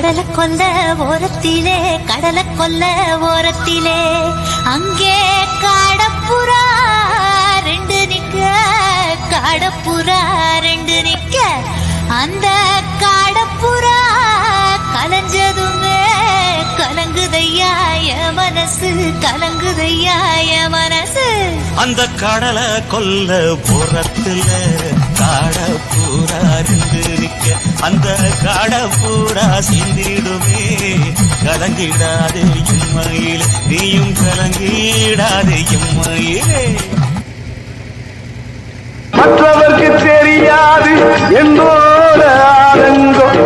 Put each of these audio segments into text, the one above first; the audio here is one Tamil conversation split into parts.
கடலை கொல்ல ஓரத்திலே கடலை கொல்ல ஓரத்திலே அங்கே காடப்புறா ரெண்டு நிக்க காடப்புறா ரெண்டு நிக்க அந்த காடப்புறா கலஞ்சதுமே கலங்குதையாய மனசு கலங்குதையாய மனசு அந்த கடலை கொல்ல புறத்துல காடப்பூரா ரெண்டு நிக்க அந்த காடப்பூரா சிந்திடுமே கலங்கிடாதே எம்மையிலே நீயும் கலங்கிடாதே எம்மையிலே மற்றவர்க்கு தெரியாது என்னோட ஆனந்தம்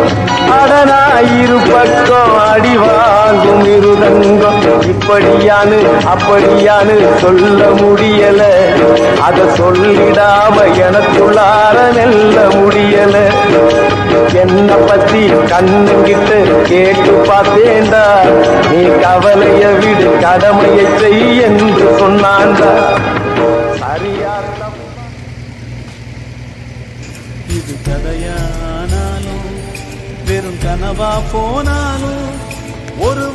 அடனாயிரு பக்கம் அடி வாங்கும் இருதங்கம் இப்படியானு அப்படியானு சொல்ல முடியல அத சொல்லிடாம எனக்குள்ளார நெல்ல முடியல என்ன பத்தி கண்ணுங்கிட்ட கேட்டு பார்த்தேன்டா நீ கவலைய விடு கடமையை செய் என்று சொன்னான்டா சரியா இது கதையானாலும் வெறும் கனவா போனாலும் ஒரு